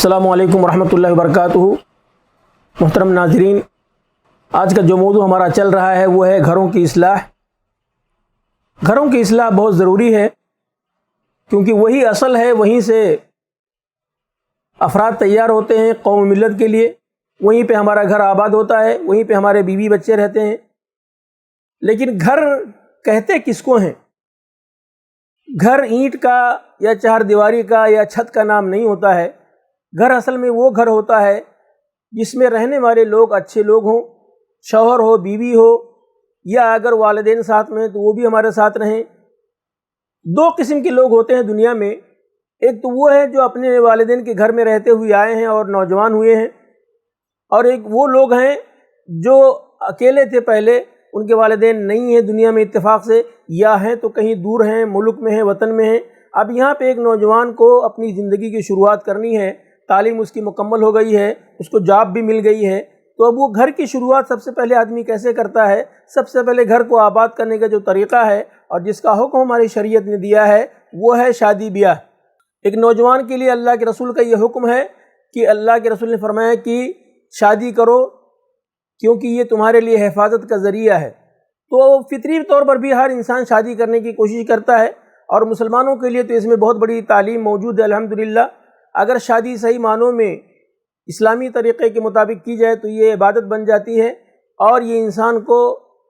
السلام علیکم ورحمۃ اللہ وبرکاتہ۔ محترم ناظرین، آج کا جو موضوع ہمارا چل رہا ہے وہ ہے گھروں کی اصلاح۔ گھروں کی اصلاح بہت ضروری ہے کیونکہ وہی اصل ہے، وہیں سے افراد تیار ہوتے ہیں قوم ملت کے لیے، وہیں پہ ہمارا گھر آباد ہوتا ہے، وہیں پہ ہمارے بیوی بچے رہتے ہیں۔ لیکن گھر کہتے کس کو ہیں؟ گھر اینٹ کا یا چار دیواری کا یا چھت کا نام نہیں ہوتا ہے۔ گھر اصل میں وہ گھر ہوتا ہے جس میں رہنے والے لوگ اچھے لوگ ہوں، شوہر ہو، بیوی ہو، یا اگر والدین ساتھ میں ہیں تو وہ بھی ہمارے ساتھ رہیں۔ دو قسم کے لوگ ہوتے ہیں دنیا میں، ایک تو وہ ہے جو اپنے والدین کے گھر میں رہتے ہوئے آئے ہیں اور نوجوان ہوئے ہیں، اور ایک وہ لوگ ہیں جو اکیلے تھے پہلے، ان کے والدین نہیں ہیں دنیا میں اتفاق سے، یا ہیں تو کہیں دور ہیں، ملک میں ہیں، وطن میں ہیں۔ اب یہاں پہ ایک نوجوان کو اپنی زندگی کی شروعات کرنی ہے، تعلیم اس کی مکمل ہو گئی ہے، اس کو جاب بھی مل گئی ہے، تو اب وہ گھر کی شروعات سب سے پہلے آدمی کیسے کرتا ہے؟ سب سے پہلے گھر کو آباد کرنے کا جو طریقہ ہے اور جس کا حکم ہماری شریعت نے دیا ہے وہ ہے شادی بیاہ۔ ایک نوجوان کے لیے اللہ کے رسول کا یہ حکم ہے کہ اللہ کے رسول نے فرمایا کہ شادی کرو کیونکہ یہ تمہارے لیے حفاظت کا ذریعہ ہے۔ تو فطری طور پر بھی ہر انسان شادی کرنے کی کوشش کرتا ہے، اور مسلمانوں کے لیے تو اس میں بہت بڑی تعلیم موجود ہے الحمدللہ۔ اگر شادی صحیح معنوں میں اسلامی طریقے کے مطابق کی جائے تو یہ عبادت بن جاتی ہے، اور یہ انسان کو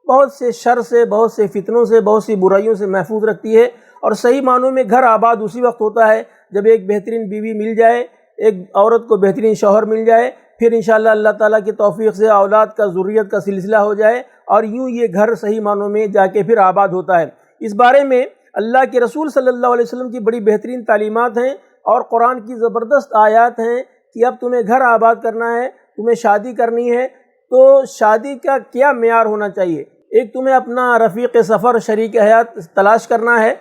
بہت سے شر سے، بہت سے فتنوں سے، بہت سی برائیوں سے محفوظ رکھتی ہے۔ اور صحیح معنوں میں گھر آباد اسی وقت ہوتا ہے جب ایک بہترین بیوی مل جائے، ایک عورت کو بہترین شوہر مل جائے، پھر انشاءاللہ اللہ تعالیٰ کی توفیق سے اولاد کا، ذریت کا سلسلہ ہو جائے، اور یوں یہ گھر صحیح معنوں میں جا کے پھر آباد ہوتا ہے۔ اس بارے میں اللہ کے رسول صلی اللہ علیہ وسلم کی بڑی بہترین تعلیمات ہیں، اور قرآن کی زبردست آیات ہیں کہ اب تمہیں گھر آباد کرنا ہے، تمہیں شادی کرنی ہے، تو شادی کا کیا معیار ہونا چاہیے؟ ایک تمہیں اپنا رفیق سفر، شریک حیات تلاش کرنا ہے،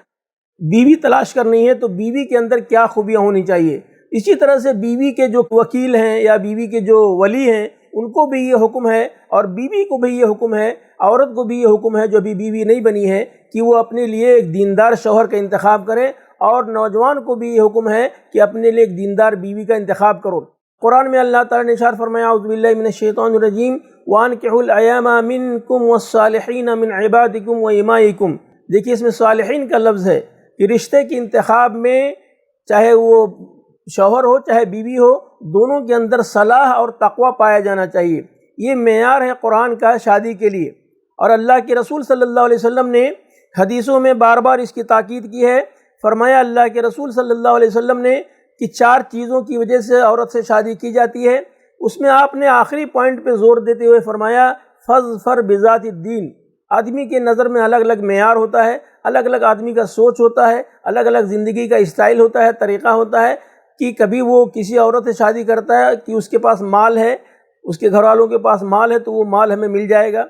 بیوی تلاش کرنی ہے، تو بیوی کے اندر کیا خوبیاں ہونی چاہیے؟ اسی طرح سے بیوی کے جو وکیل ہیں یا بیوی کے جو ولی ہیں ان کو بھی یہ حکم ہے، اور بیوی کو بھی یہ حکم ہے، عورت کو بھی یہ حکم ہے جو ابھی بیوی نہیں بنی ہے کہ وہ اپنے لیے ایک دیندار شوہر کا انتخاب کرے، اور نوجوان کو بھی یہ حکم ہے کہ اپنے لیے ایک دیندار بیوی کا انتخاب کرو۔ قرآن میں اللہ تعالیٰ نے ارشاد فرمایا اعوذ باللہ من الشیطان الرجیم وَأَنكِحُوا الْأَيَامَ مِنكُمْ وَالصَّالِحِينَ مِنْ عِبَادِكُمْ وَإِمَائِكُمْ۔ دیکھیے اس میں صالحین کا لفظ ہے کہ رشتے کے انتخاب میں چاہے وہ شوہر ہو چاہے بیوی ہو، دونوں کے اندر صلاح اور تقوی پایا جانا چاہیے۔ یہ معیار ہے قرآن کا شادی کے لیے، اور اللہ کے رسول صلی اللہ علیہ وسلم نے حدیثوں میں بار بار اس کی تاکید کی ہے۔ فرمایا اللہ کے رسول صلی اللہ علیہ وسلم نے کہ 4 چیزوں کی وجہ سے عورت سے شادی کی جاتی ہے، اس میں آپ نے آخری پوائنٹ پہ زور دیتے ہوئے فرمایا فَاظْفَرْ بِذَاتِ الدِّينِ۔ آدمی کے نظر میں الگ الگ معیار ہوتا ہے، الگ الگ آدمی کا سوچ ہوتا ہے، الگ الگ زندگی کا اسٹائل ہوتا ہے، طریقہ ہوتا ہے، کہ کبھی وہ کسی عورت سے شادی کرتا ہے کہ اس کے پاس مال ہے، اس کے گھر والوں کے پاس مال ہے تو وہ مال ہمیں مل جائے گا،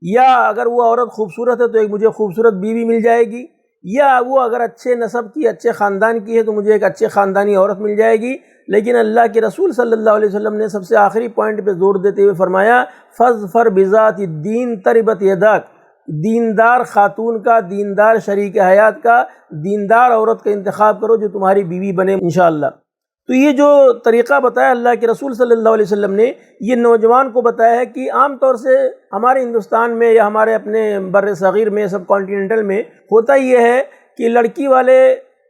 یا اگر وہ عورت خوبصورت ہے تو ایک مجھے خوبصورت بیوی مل جائے گی، یا وہ اگر اچھے نسب کی، اچھے خاندان کی ہے تو مجھے ایک اچھے خاندانی عورت مل جائے گی۔ لیکن اللہ کے رسول صلی اللہ علیہ وسلم نے سب سے آخری پوائنٹ پہ زور دیتے ہوئے فرمایا فَاظْفَرْ بِذَاتِ الدِّينِ تَرِبَتْ يَدَاكَ۔ دیندار خاتون کا، دیندار شریک حیات کا، دیندار عورت کا انتخاب کرو جو تمہاری بیوی بنے انشاءاللہ۔ تو یہ جو طریقہ بتایا اللہ کے رسول صلی اللہ علیہ وسلم نے، یہ نوجوان کو بتایا ہے کہ عام طور سے ہمارے ہندوستان میں یا ہمارے اپنے بر صغیر میں، سب کانٹیننٹل میں ہوتا یہ ہے کہ لڑکی والے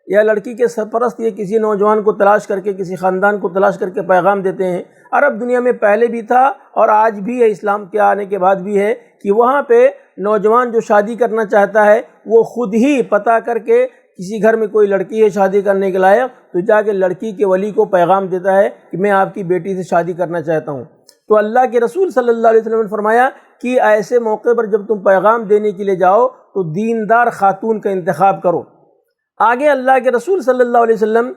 یا لڑکی کے سرپرست یہ کسی نوجوان کو تلاش کر کے، کسی خاندان کو تلاش کر کے پیغام دیتے ہیں۔ عرب دنیا میں پہلے بھی تھا اور آج بھی ہے، اسلام کے آنے کے بعد بھی ہے، کہ وہاں پہ نوجوان جو شادی کرنا چاہتا ہے وہ خود ہی پتہ کر کے کسی گھر میں کوئی لڑکی ہے شادی کرنے کے لائق تو جا کے لڑکی کے ولی کو پیغام دیتا ہے کہ میں آپ کی بیٹی سے شادی کرنا چاہتا ہوں۔ تو اللہ کے رسول صلی اللہ علیہ وسلم نے فرمایا کہ ایسے موقع پر جب تم پیغام دینے کے لیے جاؤ تو دیندار خاتون کا انتخاب کرو۔ آگے اللہ کے رسول صلی اللہ علیہ وسلم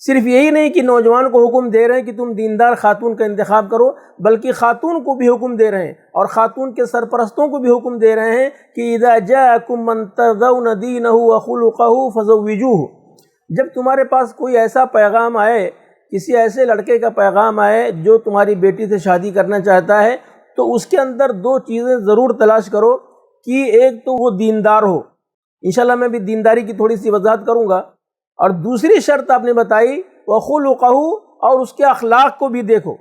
صرف یہی نہیں کہ نوجوان کو حکم دے رہے ہیں کہ تم دیندار خاتون کا انتخاب کرو، بلکہ خاتون کو بھی حکم دے رہے ہیں، اور خاتون کے سرپرستوں کو بھی حکم دے رہے ہیں کہ اذا جاءکم من ترضون دینہ وخلقہ فزوجوہ۔ جب تمہارے پاس کوئی ایسا پیغام آئے، کسی ایسے لڑکے کا پیغام آئے جو تمہاری بیٹی سے شادی کرنا چاہتا ہے، تو اس کے اندر 2 چیزیں ضرور تلاش کرو کہ ایک تو وہ دیندار ہو، انشاءاللہ میں بھی دینداری کی تھوڑی سی وضاحت کروں گا، اور دوسری شرط آپ نے بتائی وَخُلُقَهُ، اور اس کے اخلاق کو بھی دیکھو۔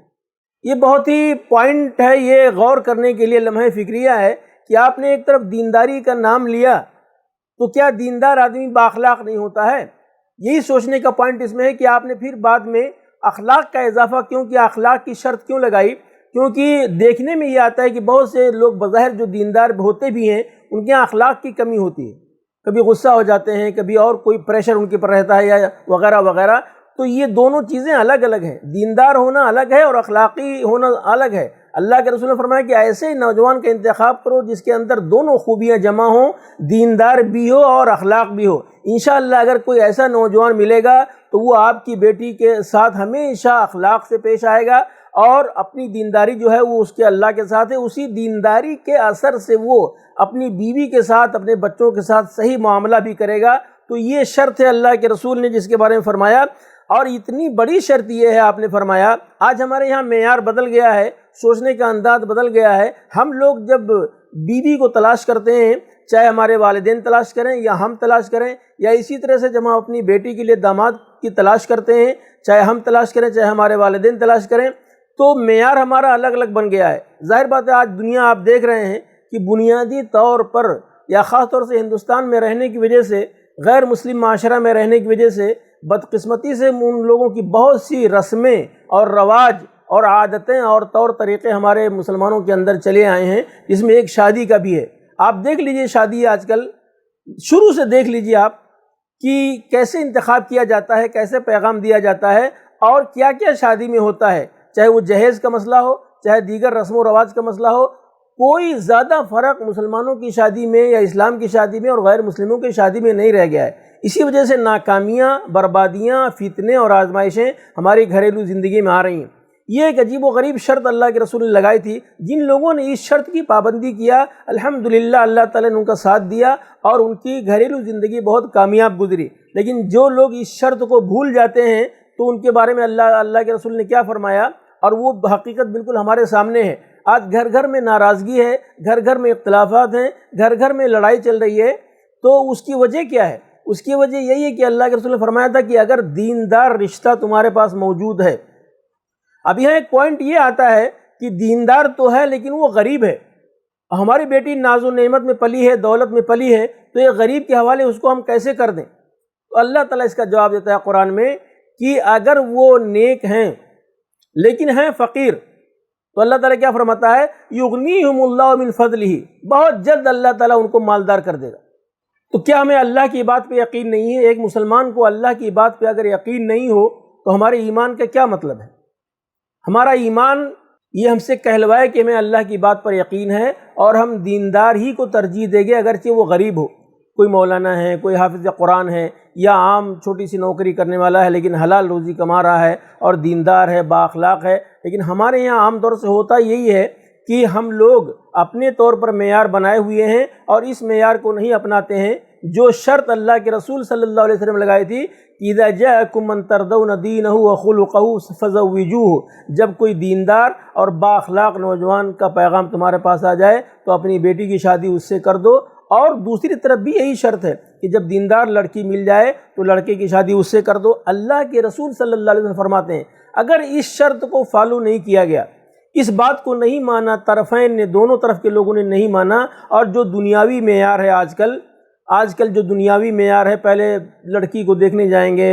یہ بہت ہی پوائنٹ ہے، یہ غور کرنے کے لیے لمحہ فکریہ ہے کہ آپ نے ایک طرف دینداری کا نام لیا تو کیا دیندار آدمی بااخلاق نہیں ہوتا ہے؟ یہی سوچنے کا پوائنٹ اس میں ہے کہ آپ نے پھر بعد میں اخلاق کا اضافہ کیوں کیا، اخلاق کی شرط کیوں لگائی؟ کیونکہ دیکھنے میں یہ آتا ہے کہ بہت سے لوگ بظاہر جو دیندار ہوتے بھی ہیں ان کے یہاں اخلاق کی کمی ہوتی ہے، کبھی غصہ ہو جاتے ہیں، کبھی اور کوئی پریشر ان کے پر رہتا ہے یا وغیرہ وغیرہ۔ تو یہ دونوں چیزیں الگ الگ ہیں، دیندار ہونا الگ ہے اور اخلاقی ہونا الگ ہے۔ اللہ کے رسول نے فرمایا کہ ایسے نوجوان کا انتخاب کرو جس کے اندر دونوں خوبیاں جمع ہوں، دیندار بھی ہو اور اخلاق بھی ہو۔ انشاءاللہ اگر کوئی ایسا نوجوان ملے گا تو وہ آپ کی بیٹی کے ساتھ ہمیشہ اخلاق سے پیش آئے گا اور اپنی دینداری جو ہے وہ اس کے اللہ کے ساتھ ہے، اسی دینداری کے اثر سے وہ اپنی بیوی کے ساتھ، اپنے بچوں کے ساتھ صحیح معاملہ بھی کرے گا۔ تو یہ شرط ہے اللہ کے رسول نے جس کے بارے میں فرمایا، اور اتنی بڑی شرط یہ ہے آپ نے فرمایا۔ آج ہمارے یہاں معیار بدل گیا ہے، سوچنے کا انداز بدل گیا ہے۔ ہم لوگ جب بیوی کو تلاش کرتے ہیں، چاہے ہمارے والدین تلاش کریں یا ہم تلاش کریں، یا اسی طرح سے جب ہم اپنی بیٹی کے لیے داماد کی تلاش کرتے ہیں، چاہے ہم تلاش کریں چاہے ہمارے والدین تلاش کریں، تو معیار ہمارا الگ الگ بن گیا ہے۔ ظاہر بات ہے آج دنیا آپ دیکھ رہے ہیں کہ بنیادی طور پر یا خاص طور سے ہندوستان میں رہنے کی وجہ سے، غیر مسلم معاشرہ میں رہنے کی وجہ سے، بدقسمتی سے ان لوگوں کی بہت سی رسمیں اور رواج اور عادتیں اور طور طریقے ہمارے مسلمانوں کے اندر چلے آئے ہیں، جس میں ایک شادی کا بھی ہے۔ آپ دیکھ لیجئے شادی آج کل شروع سے دیکھ لیجئے آپ کہ کیسے انتخاب کیا جاتا ہے، کیسے پیغام دیا جاتا ہے اور کیا کیا شادی میں ہوتا ہے، چاہے وہ جہیز کا مسئلہ ہو، چاہے دیگر رسم و رواج کا مسئلہ ہو۔ کوئی زیادہ فرق مسلمانوں کی شادی میں یا اسلام کی شادی میں اور غیر مسلموں کی شادی میں نہیں رہ گیا ہے۔ اسی وجہ سے ناکامیاں، بربادیاں، فتنے اور آزمائشیں ہماری گھریلو زندگی میں آ رہی ہیں۔ یہ ایک عجیب و غریب شرط اللہ کے رسول نے لگائی تھی، جن لوگوں نے اس شرط کی پابندی کیا الحمدللہ اللہ تعالیٰ نے ان کا ساتھ دیا اور ان کی گھریلو زندگی بہت کامیاب گزری۔ لیکن جو لوگ اس شرط کو بھول جاتے ہیں تو ان کے بارے میں اللہ کے رسول نے کیا فرمایا، اور وہ حقیقت بالکل ہمارے سامنے ہے۔ آج گھر گھر میں ناراضگی ہے، گھر گھر میں اختلافات ہیں، گھر گھر میں لڑائی چل رہی ہے۔ تو اس کی وجہ کیا ہے؟ اس کی وجہ یہی ہے کہ اللہ کے رسول نے فرمایا تھا کہ اگر دیندار رشتہ تمہارے پاس موجود ہے۔ اب یہاں ایک پوائنٹ یہ آتا ہے کہ دیندار تو ہے لیکن وہ غریب ہے۔ ہماری بیٹی ناز و نعمت میں پلی ہے، دولت میں پلی ہے، تو یہ غریب کے حوالے اس کو ہم کیسے کر دیں؟ تو اللہ تعالیٰ اس کا جواب دیتا ہے قرآن میں کہ اگر وہ نیک ہیں لیکن ہیں فقیر، تو اللہ تعالیٰ کیا فرماتا ہے، یغنیہم اللہ من فضلہ، بہت جلد اللہ تعالیٰ ان کو مالدار کر دے گا۔ تو کیا ہمیں اللہ کی بات پہ یقین نہیں ہے؟ ایک مسلمان کو اللہ کی بات پہ اگر یقین نہیں ہو تو ہمارے ایمان کا کیا مطلب ہے؟ ہمارا ایمان یہ ہم سے کہلوائے کہ ہمیں اللہ کی بات پر یقین ہے اور ہم دیندار ہی کو ترجیح دیں گے اگرچہ وہ غریب ہو، کوئی مولانا ہے، کوئی حافظ قرآن ہے، یا عام چھوٹی سی نوکری کرنے والا ہے لیکن حلال روزی کما رہا ہے اور دیندار ہے، با اخلاق ہے۔ لیکن ہمارے یہاں عام طور سے ہوتا یہی ہے کہ ہم لوگ اپنے طور پر معیار بنائے ہوئے ہیں اور اس معیار کو نہیں اپناتے ہیں جو شرط اللہ کے رسول صلی اللہ علیہ وسلم لگائی تھی، اذا جاءکم من ترضون دینہ وخلقہ فزوجوہ، جب کوئی دیندار اور با اخلاق نوجوان کا پیغام تمہارے پاس آ جائے تو اپنی بیٹی کی شادی اس سے کر دو۔ اور دوسری طرف بھی یہی شرط ہے کہ جب دیندار لڑکی مل جائے تو لڑکے کی شادی اس سے کر دو۔ اللہ کے رسول صلی اللہ علیہ وسلم فرماتے ہیں اگر اس شرط کو فالو نہیں کیا گیا، اس بات کو نہیں مانا، طرفین نے، دونوں طرف کے لوگوں نے نہیں مانا، اور جو دنیاوی معیار ہے آج کل جو دنیاوی معیار ہے، پہلے لڑکی کو دیکھنے جائیں گے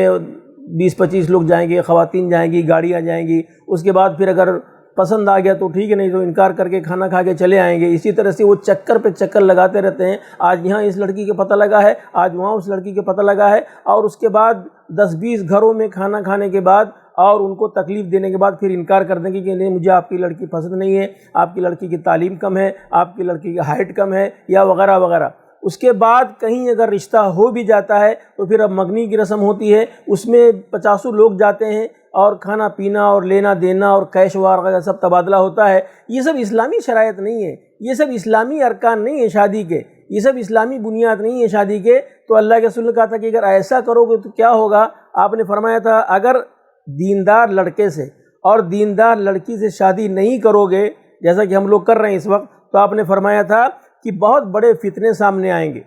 20-25 لوگ جائیں گے، خواتین جائیں گی، گاڑیاں جائیں گی، اس کے بعد پھر اگر پسند آ گیا تو ٹھیک ہے، نہیں تو انکار کر کے کھانا کھا کے چلے آئیں گے۔ اسی طرح سے وہ چکر پہ چکر لگاتے رہتے ہیں، آج یہاں اس لڑکی کے پتہ لگا ہے، آج وہاں اس لڑکی کے پتہ لگا ہے، اور اس کے بعد 10-20 گھروں میں کھانا کھانے کے بعد اور ان کو تکلیف دینے کے بعد پھر انکار کر دیں گے کہ نہیں مجھے آپ کی لڑکی پسند نہیں ہے، آپ کی لڑکی کی تعلیم کم ہے، آپ کی لڑکی کی ہائٹ کم ہے، یا وغیرہ وغیرہ۔ اس کے بعد کہیں اگر رشتہ ہو بھی جاتا ہے تو پھر اب مگنی کی رسم ہوتی ہے، اس میں 50 لوگ جاتے ہیں اور کھانا پینا اور لینا دینا اور کیش وغیرہ سب تبادلہ ہوتا ہے۔ یہ سب اسلامی شرائط نہیں ہے، یہ سب اسلامی ارکان نہیں ہیں شادی کے، یہ سب اسلامی بنیاد نہیں ہے شادی کے۔ تو اللہ کے رسول نے کہا تھا کہ اگر ایسا کرو گے تو کیا ہوگا؟ آپ نے فرمایا تھا اگر دیندار لڑکے سے اور دیندار لڑکی سے شادی نہیں کرو گے، جیسا کہ ہم لوگ کر رہے ہیں اس وقت، تو آپ نے فرمایا تھا کہ بہت بڑے فتنے سامنے آئیں گے،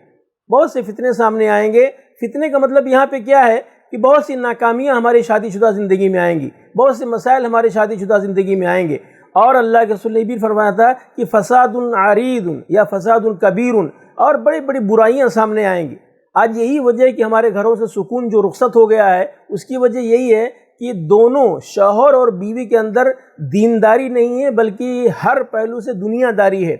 بہت سے فتنے سامنے آئیں گے۔ فتنے کا مطلب یہاں پہ کیا ہے کہ بہت سی ناکامیاں ہماری شادی شدہ زندگی میں آئیں گی۔ بہت سے مسائل ہماری شادی شدہ زندگی میں آئیں گے، اور اللہ کے رسول نے بھی فرمایا تھا کہ فساد عریض یا فساد کبیر، اور بڑی بڑی برائیاں سامنے آئیں گی۔ آج یہی وجہ ہے کہ ہمارے گھروں سے سکون جو رخصت ہو گیا ہے، اس کی وجہ یہی ہے کہ دونوں شوہر اور بیوی کے اندر دینداری نہیں ہے، بلکہ ہر پہلو سے دنیا داری ہے۔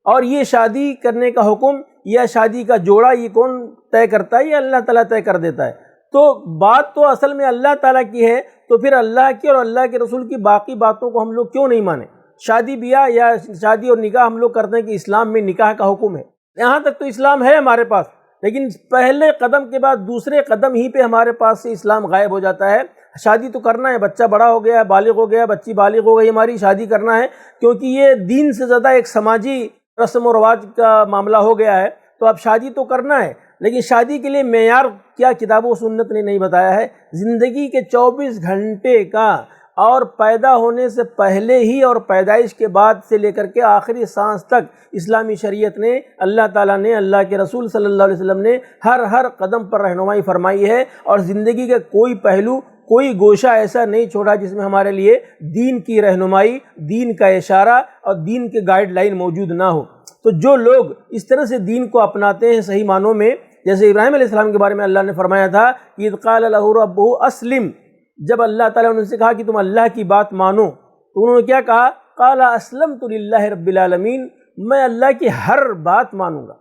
اور یہ شادی کرنے کا حکم یا شادی کا جوڑا یہ کون طے کرتا ہے؟ یہ اللہ تعالیٰ طے کر دیتا ہے۔ تو بات تو اصل میں اللہ تعالیٰ کی ہے، تو پھر اللہ کی اور اللہ کے رسول کی باقی باتوں کو ہم لوگ کیوں نہیں مانیں؟ شادی بیاہ یا شادی اور نکاح ہم لوگ کرتے ہیں کہ اسلام میں نکاح کا حکم ہے، یہاں تک تو اسلام ہے ہمارے پاس، لیکن پہلے قدم کے بعد دوسرے قدم ہی پہ ہمارے پاس سے اسلام غائب ہو جاتا ہے۔ شادی تو کرنا ہے، بچہ بڑا ہو گیا، بالغ ہو گیا، بچی بالغ ہو گئی، ہماری شادی کرنا ہے، کیونکہ یہ دین سے زیادہ ایک سماجی رسم و رواج کا معاملہ ہو گیا ہے۔ تو اب شادی تو کرنا ہے، لیکن شادی کے لیے معیار کیا کتاب و سنت نے نہیں بتایا ہے؟ زندگی کے 24 گھنٹے کا، اور پیدا ہونے سے پہلے ہی اور پیدائش کے بعد سے لے کر کے آخری سانس تک اسلامی شریعت نے، اللہ تعالیٰ نے، اللہ کے رسول صلی اللہ علیہ وسلم نے ہر قدم پر رہنمائی فرمائی ہے، اور زندگی کا کوئی پہلو، کوئی گوشہ ایسا نہیں چھوڑا جس میں ہمارے لیے دین کی رہنمائی، دین کا اشارہ اور دین کے گائیڈ لائن موجود نہ ہو۔ تو جو لوگ اس طرح سے دین کو اپناتے ہیں صحیح معنوں میں، جیسے ابراہیم علیہ السلام کے بارے میں اللہ نے فرمایا تھا اذ قال له ربه اسلم، جب اللہ تعالیٰ نے ان سے کہا کہ تم اللہ کی بات مانو، تو انہوں نے کیا کہا؟ قال اسلمت للہ رب العالمین، میں اللہ کی ہر بات مانوں گا۔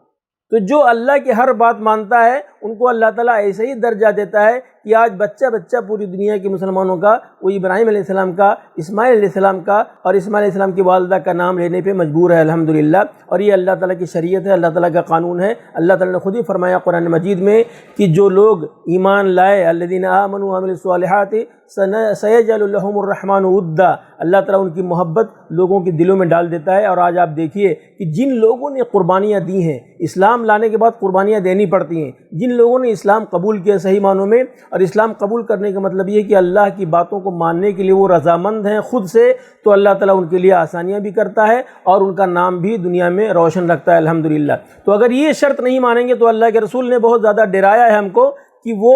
تو جو اللہ کی ہر بات مانتا ہے ان کو اللہ تعالیٰ ایسے ہی درجہ دیتا ہے کہ آج بچہ پوری دنیا کے مسلمانوں کا وہ ابراہیم علیہ السلام کا، اسماعیل علیہ السلام کا اور اسماعیل علیہ السلام کی والدہ کا نام لینے پہ مجبور ہے، الحمدللہ۔ اور یہ اللہ تعالیٰ کی شریعت ہے، اللہ تعالیٰ کا قانون ہے۔ اللہ تعالیٰ نے خود ہی فرمایا قرآن مجید میں کہ جو لوگ ایمان لائے، الذین آمنوا وعملوا الصالحات سیجعل لهم الرحمن ودا، اللہ تعالیٰ ان کی محبت لوگوں کے دلوں میں ڈال دیتا ہے۔ اور آج آپ دیکھیے کہ جن لوگوں نے قربانیاں دی ہیں، اسلام لانے کے بعد قربانیاں دینی پڑتی ہیں، جن لوگوں نے اسلام قبول کیا صحیح معنوں میں، اور اسلام قبول کرنے کا مطلب یہ کہ اللہ کی باتوں کو ماننے کے لیے وہ رضامند ہیں خود سے، تو اللہ تعالیٰ ان کے لیے آسانیاں بھی کرتا ہے اور ان کا نام بھی دنیا میں روشن رکھتا ہے، الحمدللہ۔ تو اگر یہ شرط نہیں مانیں گے تو اللہ کے رسول نے بہت زیادہ ڈرایا ہے ہم کو کہ وہ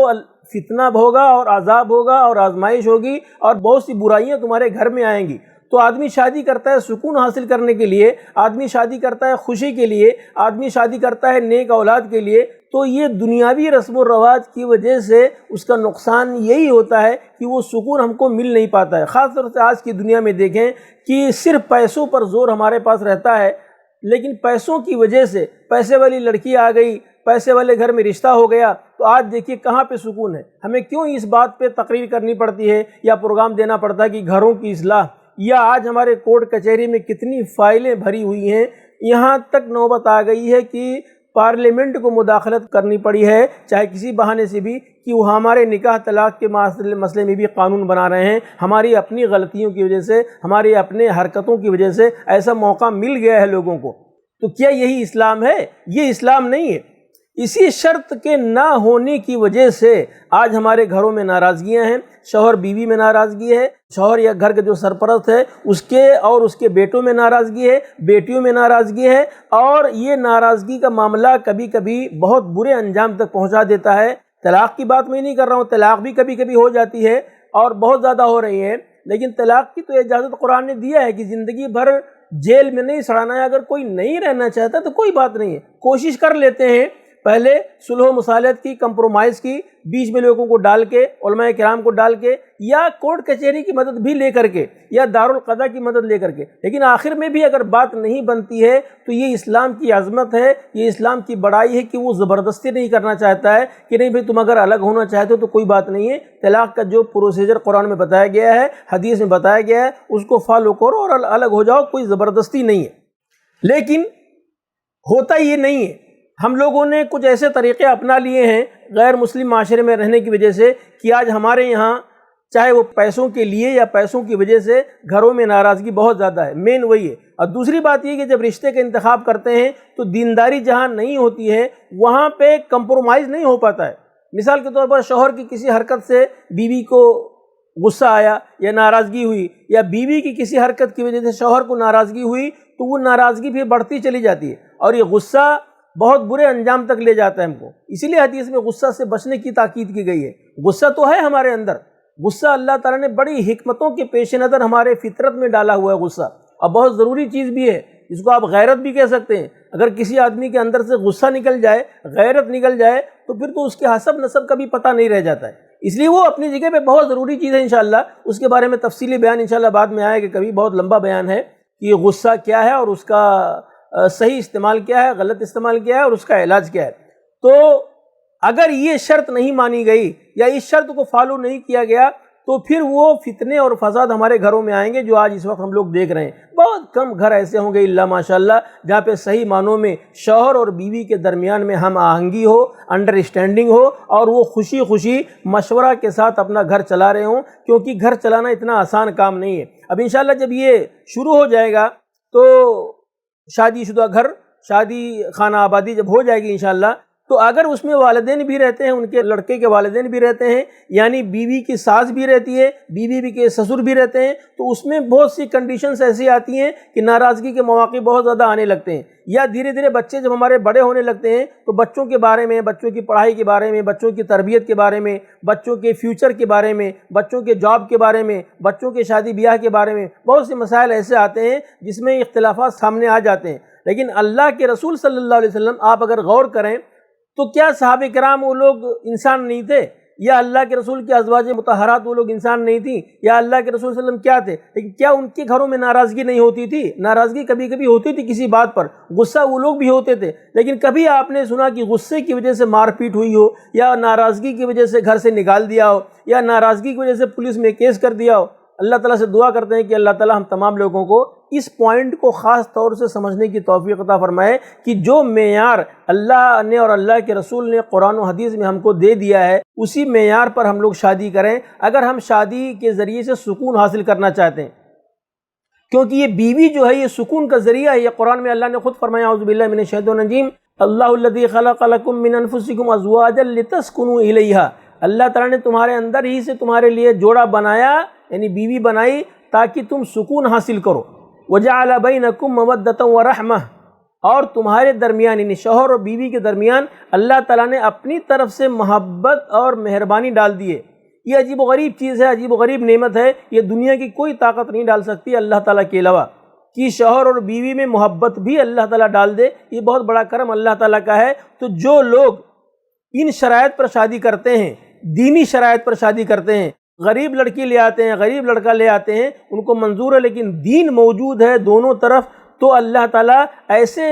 فتنہ ہوگا اور عذاب ہوگا اور آزمائش ہوگی اور بہت سی برائیاں تمہارے گھر میں آئیں گی۔ تو آدمی شادی کرتا ہے سکون حاصل کرنے کے لیے، آدمی شادی کرتا ہے خوشی کے لیے، آدمی شادی کرتا ہے نیک اولاد کے لیے، تو یہ دنیاوی رسم و رواج کی وجہ سے اس کا نقصان یہی ہوتا ہے کہ وہ سکون ہم کو مل نہیں پاتا ہے۔ خاص طور سے آج کی دنیا میں دیکھیں کہ صرف پیسوں پر زور ہمارے پاس رہتا ہے، لیکن پیسوں کی وجہ سے پیسے والی لڑکی آ گئی، پیسے والے گھر میں رشتہ ہو گیا، تو آج دیکھیے کہاں پہ سکون ہے۔ ہمیں کیوں اس بات پہ تقریر کرنی پڑتی ہے یا پروگرام دینا پڑتا ہے کہ گھروں کی اصلاح، یا آج ہمارے کورٹ کچہری میں کتنی فائلیں بھری ہوئی ہیں، یہاں تک نوبت آ گئی ہے کہ پارلیمنٹ کو مداخلت کرنی پڑی ہے، چاہے کسی بہانے سے بھی، کہ وہ ہمارے نکاح طلاق کے مسئلے میں بھی قانون بنا رہے ہیں۔ ہماری اپنی غلطیوں کی وجہ سے، ہماری اپنے حرکتوں کی وجہ سے ایسا موقع مل گیا ہے لوگوں کو۔ تو کیا یہی اسلام ہے؟ یہ اسلام نہیں ہے۔ اسی شرط کے نہ ہونے کی وجہ سے آج ہمارے گھروں میں ناراضگیاں ہیں، شوہر بیوی میں ناراضگی ہے، شوہر یا گھر کا جو سرپرست ہے اس کے اور اس کے بیٹوں میں ناراضگی ہے، بیٹیوں میں ناراضگی ہے، اور یہ ناراضگی کا معاملہ کبھی کبھی بہت برے انجام تک پہنچا دیتا ہے۔ طلاق کی بات میں نہیں کر رہا ہوں، طلاق بھی کبھی کبھی ہو جاتی ہے اور بہت زیادہ ہو رہی ہے، لیکن طلاق کی تو اجازت قرآن نے دیا ہے کہ زندگی بھر جیل میں نہیں سڑانا ہے۔ اگر کوئی نہیں رہنا چاہتا تو کوئی بات نہیں ہے، کوشش کر لیتے ہیں، پہلے صلح و مصالحت کی، کمپرومائز کی، بیچ میں لوگوں کو ڈال کے، علماء کرام کو ڈال کے، یا کورٹ کچہری کی مدد بھی لے کر کے، یا دارالقضاء کی مدد لے کر کے، لیکن آخر میں بھی اگر بات نہیں بنتی ہے تو یہ اسلام کی عظمت ہے، یہ اسلام کی بڑائی ہے کہ وہ زبردستی نہیں کرنا چاہتا ہے کہ نہیں بھئی تم اگر الگ ہونا چاہتے ہو تو کوئی بات نہیں ہے۔ طلاق کا جو پروسیجر قرآن میں بتایا گیا ہے، حدیث میں بتایا گیا ہے، اس کو فالو کرو اور الگ ہو جاؤ، کوئی زبردستی نہیں ہے۔ لیکن ہوتا یہ نہیں ہے، ہم لوگوں نے کچھ ایسے طریقے اپنا لیے ہیں غیر مسلم معاشرے میں رہنے کی وجہ سے کہ آج ہمارے یہاں چاہے وہ پیسوں کے لیے یا پیسوں کی وجہ سے گھروں میں ناراضگی بہت زیادہ ہے، مین وہی ہے۔ اور دوسری بات یہ کہ جب رشتے کا انتخاب کرتے ہیں تو دینداری جہاں نہیں ہوتی ہے وہاں پہ کمپرومائز نہیں ہو پاتا ہے۔ مثال کے طور پر شوہر کی کسی حرکت سے بیوی کو غصہ آیا یا ناراضگی ہوئی، یا بیوی کی کسی حرکت کی وجہ سے شوہر کو ناراضگی ہوئی، تو وہ ناراضگی پھر بڑھتی چلی جاتی ہے اور یہ غصہ بہت برے انجام تک لے جاتا ہے ہم کو۔ اسی لیے حدیث میں غصہ سے بچنے کی تاکید کی گئی ہے۔ غصہ تو ہے ہمارے اندر، غصہ اللہ تعالیٰ نے بڑی حکمتوں کے پیش نظر ہمارے فطرت میں ڈالا ہوا ہے غصہ، اور بہت ضروری چیز بھی ہے، جس کو آپ غیرت بھی کہہ سکتے ہیں۔ اگر کسی آدمی کے اندر سے غصہ نکل جائے، غیرت نکل جائے، تو پھر تو اس کے حسب نسب کا بھی پتہ نہیں رہ جاتا ہے۔ اس لیے وہ اپنی جگہ پہ بہت ضروری چیز ہے، انشاءاللہ اس کے بارے میں تفصیلی بیان انشاءاللہ بعد میں آئے گا، کبھی بہت لمبا بیان ہے کہ یہ غصہ کیا ہے اور اس کا صحیح استعمال کیا ہے، غلط استعمال کیا ہے، اور اس کا علاج کیا ہے۔ تو اگر یہ شرط نہیں مانی گئی یا اس شرط کو فالو نہیں کیا گیا تو پھر وہ فتنے اور فساد ہمارے گھروں میں آئیں گے، جو آج اس وقت ہم لوگ دیکھ رہے ہیں۔ بہت کم گھر ایسے ہوں گے الا ماشاءاللہ جہاں پہ صحیح معنوں میں شوہر اور بیوی کے درمیان میں ہم آہنگی ہو، انڈرسٹینڈنگ ہو، اور وہ خوشی خوشی مشورہ کے ساتھ اپنا گھر چلا رہے ہوں، کیونکہ گھر چلانا اتنا آسان کام نہیں ہے۔ اب انشاءاللہ جب یہ شروع ہو جائے گا تو شادی شدہ گھر، شادی خانہ آبادی جب ہو جائے گی انشاءاللہ، تو اگر اس میں والدین بھی رہتے ہیں، ان کے لڑکے کے والدین بھی رہتے ہیں، یعنی بیوی کی ساس بھی رہتی ہے، بیوی کے سسر بھی رہتے ہیں، تو اس میں بہت سی کنڈیشنز ایسی آتی ہیں کہ ناراضگی کے مواقع بہت زیادہ آنے لگتے ہیں، یا دھیرے دھیرے بچے جب ہمارے بڑے ہونے لگتے ہیں تو بچوں کے بارے میں، بچوں کی پڑھائی کے بارے میں، بچوں کی تربیت کے بارے میں، بچوں کے فیوچر کے بارے میں، بچوں کے جاب کے بارے میں، بچوں کے شادی بیاہ کے بارے میں بہت سے مسائل ایسے آتے ہیں جس میں اختلافات سامنے آ جاتے ہیں۔ لیکن اللہ کے رسول صلی اللہ علیہ وسلم آپ اگر غور کریں تو کیا صحابہ کرام وہ لوگ انسان نہیں تھے؟ یا اللہ کے رسول کی ازواج مطہرات وہ لوگ انسان نہیں تھیں؟ یا اللہ کے رسول صلی اللہ علیہ وسلم کیا تھے؟ لیکن کیا ان کے گھروں میں ناراضگی نہیں ہوتی تھی؟ ناراضگی کبھی کبھی ہوتی تھی کسی بات پر، غصہ وہ لوگ بھی ہوتے تھے، لیکن کبھی آپ نے سنا کہ غصے کی وجہ سے مار پیٹ ہوئی ہو، یا ناراضگی کی وجہ سے گھر سے نکال دیا ہو، یا ناراضگی کی وجہ سے پولیس میں کیس کر دیا ہو؟ اللہ تعالیٰ سے دعا کرتے ہیں کہ اللہ تعالیٰ ہم تمام لوگوں کو اس پوائنٹ کو خاص طور سے سمجھنے کی توفیق عطا فرمائے کہ جو معیار اللہ نے اور اللہ کے رسول نے قرآن و حدیث میں ہم کو دے دیا ہے، اسی معیار پر ہم لوگ شادی کریں، اگر ہم شادی کے ذریعے سے سکون حاصل کرنا چاہتے ہیں، کیونکہ یہ بیوی جو ہے یہ سکون کا ذریعہ ہے۔ یہ قرآن میں اللہ نے خود فرمایا اعوذ باللہ من الشیطان الرجیم، اللہ الذی خلق لکم من انفسکم ازواجا لتسکنوا الیہا، اللہ تعالیٰ نے تمہارے اندر ہی سے تمہارے لیے جوڑا بنایا، یعنی بیوی بنائی تاکہ تم سکون حاصل کرو، وجعل بینکم مودۃ ورحمہ، اور تمہارے درمیان یعنی شوہر اور بیوی کے درمیان اللہ تعالیٰ نے اپنی طرف سے محبت اور مہربانی ڈال دی ہے۔ یہ عجیب و غریب چیز ہے، عجیب و غریب نعمت ہے، یہ دنیا کی کوئی طاقت نہیں ڈال سکتی اللہ تعالیٰ کے علاوہ، کہ شوہر اور بیوی میں محبت بھی اللہ تعالیٰ ڈال دے، یہ بہت بڑا کرم اللہ تعالیٰ کا ہے۔ تو جو لوگ ان شرائط پر شادی کرتے ہیں، دینی شرائط پر شادی کرتے ہیں، غریب لڑکی لے آتے ہیں، غریب لڑکا لے آتے ہیں، ان کو منظور ہے لیکن دین موجود ہے دونوں طرف، تو اللہ تعالیٰ ایسے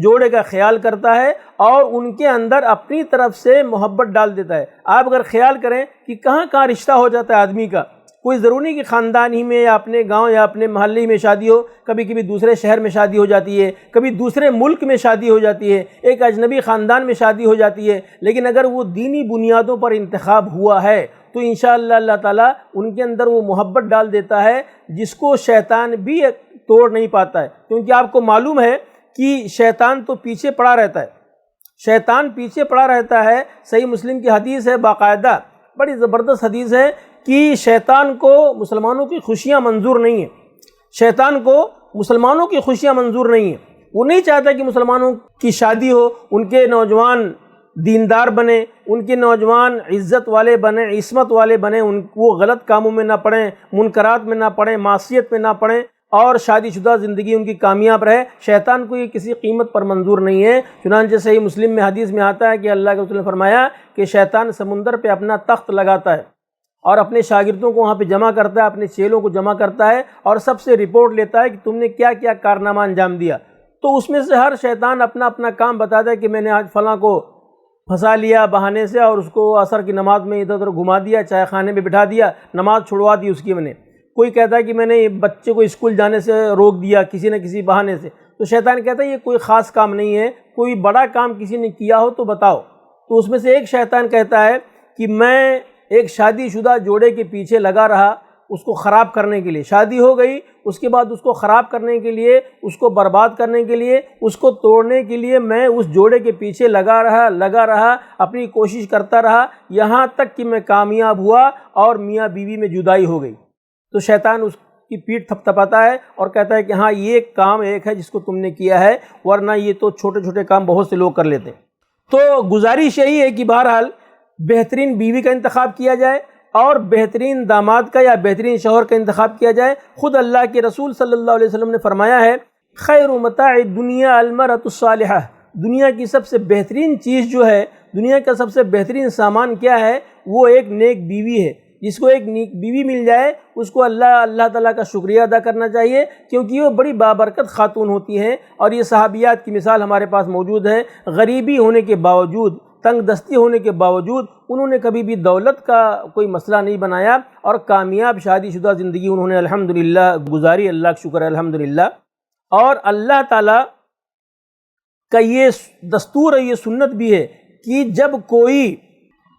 جوڑے کا خیال کرتا ہے اور ان کے اندر اپنی طرف سے محبت ڈال دیتا ہے۔ آپ اگر خیال کریں کہ کہاں کہاں رشتہ ہو جاتا ہے آدمی کا، کوئی ضروری نہیں کہ خاندان ہی میں یا اپنے گاؤں یا اپنے محلے میں شادی ہو، کبھی کبھی دوسرے شہر میں شادی ہو جاتی ہے، کبھی دوسرے ملک میں شادی ہو جاتی ہے، ایک اجنبی خاندان میں شادی ہو جاتی ہے، لیکن اگر وہ دینی بنیادوں پر انتخاب ہوا ہے تو انشاءاللہ اللہ تعالیٰ ان کے اندر وہ محبت ڈال دیتا ہے جس کو شیطان بھی توڑ نہیں پاتا ہے، کیونکہ آپ کو معلوم ہے کہ شیطان تو پیچھے پڑا رہتا ہے، شیطان پیچھے پڑا رہتا ہے۔ صحیح مسلم کی حدیث ہے، باقاعدہ بڑی زبردست حدیث ہے کہ شیطان کو مسلمانوں کی خوشیاں منظور نہیں ہیں، شیطان کو مسلمانوں کی خوشیاں منظور نہیں ہیں، وہ نہیں چاہتا کہ مسلمانوں کی شادی ہو، ان کے نوجوان دیندار بنے، ان کے نوجوان عزت والے بنیں، عصمت والے بنیں، وہ غلط کاموں میں نہ پڑیں، منکرات میں نہ پڑیں، معصیت میں نہ پڑیں، اور شادی شدہ زندگی ان کی کامیاب رہے۔ شیطان کو یہ کسی قیمت پر منظور نہیں ہے۔ چنانچہ صحیح مسلم میں حدیث میں آتا ہے کہ اللہ کے رسول نے فرمایا کہ شیطان سمندر پہ اپنا تخت لگاتا ہے اور اپنے شاگردوں کو وہاں پہ جمع کرتا ہے، اپنے چیلوں کو جمع کرتا ہے اور سب سے رپورٹ لیتا ہے کہ تم نے کیا کیا کارنامہ انجام دیا، تو اس میں سے ہر شیطان اپنا اپنا کام بتاتا ہے کہ میں نے آج فلاں کو پھنسا لیا بہانے سے اور اس کو عصر کی نماز میں ادھر ادھر گھما دیا، چائے خانے میں بٹھا دیا، نماز چھڑوا دی اس کی میں نے۔ کوئی کہتا ہے کہ میں نے بچے کو اسکول جانے سے روک دیا کسی نہ کسی بہانے سے، تو شیطان کہتا ہے یہ کوئی خاص کام نہیں ہے، کوئی بڑا کام کسی نے کیا ہو تو بتاؤ۔ تو اس میں سے ایک شیطان کہتا ہے کہ میں ایک شادی شدہ جوڑے کے پیچھے لگا رہا اس کو خراب کرنے کے لیے، شادی ہو گئی اس کے بعد اس کو خراب کرنے کے لیے، اس کو برباد کرنے کے لیے، اس کو توڑنے کے لیے میں اس جوڑے کے پیچھے لگا رہا، اپنی کوشش کرتا رہا، یہاں تک کہ میں کامیاب ہوا اور میاں بیوی میں جدائی ہو گئی۔ تو شیطان اس کی پیٹھ تھپتھپاتا ہے اور کہتا ہے کہ ہاں یہ کام ایک ہے جس کو تم نے کیا ہے، ورنہ یہ تو چھوٹے چھوٹے کام بہت سے لوگ کر لیتے ہیں۔ تو گزارش یہی ہے کہ بہرحال بہترین بیوی کا انتخاب کیا جائے، اور بہترین داماد کا یا بہترین شوہر کا انتخاب کیا جائے۔ خود اللہ کے رسول صلی اللہ علیہ وسلم نے فرمایا ہے خیر متاع الدنیا المرأۃ الصالحہ، دنیا کی سب سے بہترین چیز جو ہے، دنیا کا سب سے بہترین سامان کیا ہے؟ وہ ایک نیک بیوی ہے۔ جس کو ایک نیک بیوی مل جائے اس کو اللہ تعالیٰ کا شکریہ ادا کرنا چاہیے، کیونکہ وہ بڑی بابرکت خاتون ہوتی ہیں۔ اور یہ صحابیات کی مثال ہمارے پاس موجود ہے، غریبی ہونے کے باوجود، تنگ دستی ہونے کے باوجود انہوں نے کبھی بھی دولت کا کوئی مسئلہ نہیں بنایا اور کامیاب شادی شدہ زندگی انہوں نے الحمدللہ گزاری۔ اللہ کا شکر ہے الحمدللہ۔ اور اللہ تعالیٰ کا یہ دستور ہے، یہ سنت بھی ہے کہ جب کوئی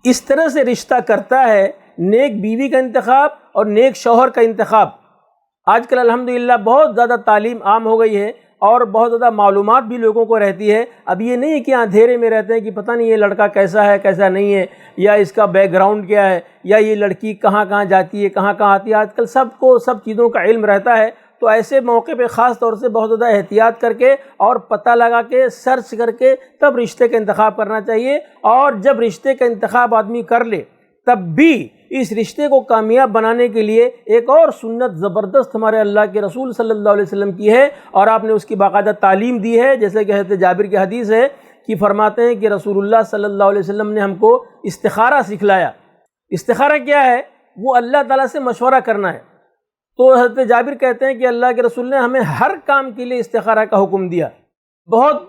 اس طرح سے رشتہ کرتا ہے، نیک بیوی کا انتخاب اور نیک شوہر کا انتخاب۔ آج کل الحمدللہ بہت زیادہ تعلیم عام ہو گئی ہے اور بہت زیادہ معلومات بھی لوگوں کو رہتی ہے۔ اب یہ نہیں ہے کہ اندھیرے میں رہتے ہیں کہ پتہ نہیں یہ لڑکا کیسا ہے کیسا نہیں ہے، یا اس کا بیک گراؤنڈ کیا ہے، یا یہ لڑکی کہاں کہاں جاتی ہے کہاں کہاں آتی ہے۔ آج کل سب کو سب چیزوں کا علم رہتا ہے، تو ایسے موقع پہ خاص طور سے بہت زیادہ احتیاط کر کے اور پتہ لگا کے سرچ کر کے تب رشتے کا انتخاب کرنا چاہیے۔ اور جب رشتے کا انتخاب آدمی کر لے تب بھی اس رشتے کو کامیاب بنانے کے لیے ایک اور سنت زبردست ہمارے اللہ کے رسول صلی اللہ علیہ وسلم کی ہے، اور آپ نے اس کی باقاعدہ تعلیم دی ہے۔ جیسے کہ حضرت جابر کی حدیث ہے کہ فرماتے ہیں کہ رسول اللہ صلی اللہ علیہ وسلم نے ہم کو استخارہ سکھلایا۔ استخارہ کیا ہے؟ وہ اللہ تعالیٰ سے مشورہ کرنا ہے۔ تو حضرت جابر کہتے ہیں کہ اللہ کے رسول نے ہمیں ہر کام کے لیے استخارہ کا حکم دیا۔ بہت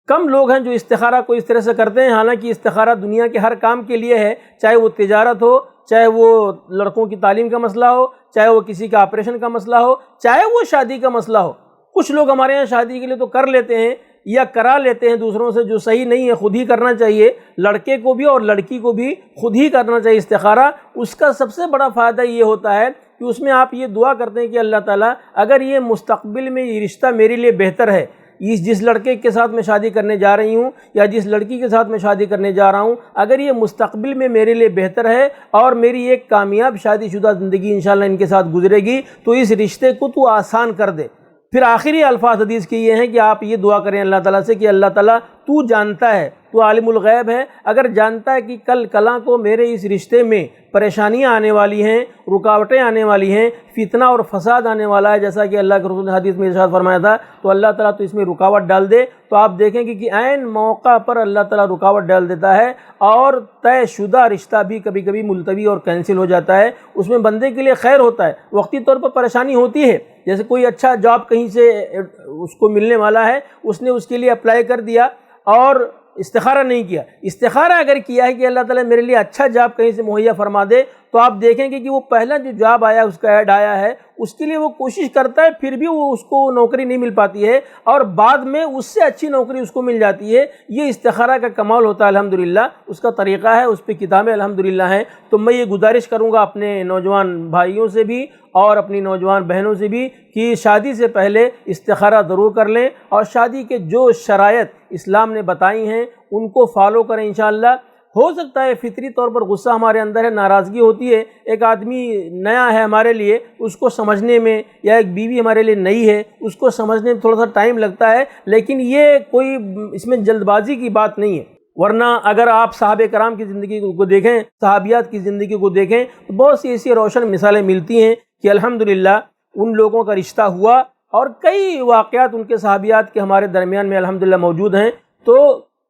کم لوگ ہیں جو استخارہ کو اس طرح سے کرتے ہیں، حالانکہ استخارہ دنیا کے ہر کام کے لیے ہے، چاہے وہ تجارت ہو، چاہے وہ لڑکوں کی تعلیم کا مسئلہ ہو، چاہے وہ کسی کا آپریشن کا مسئلہ ہو، چاہے وہ شادی کا مسئلہ ہو۔ کچھ لوگ ہمارے یہاں شادی کے لیے تو کر لیتے ہیں یا کرا لیتے ہیں دوسروں سے، جو صحیح نہیں ہے، خود ہی کرنا چاہیے۔ لڑکے کو بھی اور لڑکی کو بھی خود ہی کرنا چاہیے استخارہ۔ اس کا سب سے بڑا فائدہ یہ ہوتا ہے کہ اس میں آپ یہ دعا کرتے ہیں کہ اللہ تعالیٰ اگر یہ مستقبل میں یہ رشتہ میرے لیے بہتر ہے، جس لڑکے کے ساتھ میں شادی کرنے جا رہی ہوں یا جس لڑکی کے ساتھ میں شادی کرنے جا رہا ہوں، اگر یہ مستقبل میں میرے لیے بہتر ہے اور میری ایک کامیاب شادی شدہ زندگی انشاءاللہ ان کے ساتھ گزرے گی، تو اس رشتے کو تو آسان کر دے۔ پھر آخری الفاظ حدیث کے یہ ہیں کہ آپ یہ دعا کریں اللہ تعالیٰ سے کہ اللہ تعالیٰ تو جانتا ہے، تو عالم الغیب ہے، اگر جانتا ہے کہ کل کلاں کو میرے اس رشتے میں پریشانیاں آنے والی ہیں، رکاوٹیں آنے والی ہیں، فتنہ اور فساد آنے والا ہے، جیسا کہ اللہ کے رسول نے حدیث میں ارشاد فرمایا تھا، تو اللہ تعالیٰ تو اس میں رکاوٹ ڈال دے۔ تو آپ دیکھیں کہ عین موقع پر اللہ تعالیٰ رکاوٹ ڈال دیتا ہے، اور طے شدہ رشتہ بھی کبھی کبھی ملتوی اور کینسل ہو جاتا ہے۔ اس میں بندے کے لیے خیر ہوتا ہے، وقتی طور پر پریشانی ہوتی ہے، جیسے کوئی اچھا جاب کہیں سے اس کو ملنے والا ہے، اس نے اس کے لیے اپلائی کر دیا اور استخارہ نہیں کیا۔ استخارہ اگر کیا ہے کہ اللہ تعالیٰ میرے لیے اچھا جاب کہیں سے مہیا فرما دے، تو آپ دیکھیں گے کہ وہ پہلا جو جاب آیا، اس کا ایڈ آیا ہے، اس کے لیے وہ کوشش کرتا ہے، پھر بھی وہ اس کو نوکری نہیں مل پاتی ہے، اور بعد میں اس سے اچھی نوکری اس کو مل جاتی ہے۔ یہ استخارہ کا کمال ہوتا ہے الحمدللہ، اس کا طریقہ ہے، اس پہ کتابیں الحمدللہ ہیں۔ تو میں یہ گزارش کروں گا اپنے نوجوان بھائیوں سے بھی اور اپنی نوجوان بہنوں سے بھی کہ شادی سے پہلے استخارہ ضرور کر لیں، اور شادی کے جو شرائط اسلام نے بتائی ہیں ان کو فالو کریں انشاءاللہ۔ ہو سکتا ہے فطری طور پر غصہ ہمارے اندر ہے، ناراضگی ہوتی ہے، ایک آدمی نیا ہے ہمارے لیے، اس کو سمجھنے میں، یا ایک بیوی ہمارے لیے نئی ہے، اس کو سمجھنے میں تھوڑا سا ٹائم لگتا ہے، لیکن یہ کوئی اس میں جلد بازی کی بات نہیں ہے۔ ورنہ اگر آپ صحابہ کرام کی زندگی کو دیکھیں، صحابیات کی زندگی کو دیکھیں، تو بہت سی ایسی روشن مثالیں ملتی ہیں کہ الحمدللہ ان لوگوں کا رشتہ ہوا، اور کئی واقعات ان کے صحابیات کے ہمارے درمیان میں الحمدللہ موجود ہیں۔ تو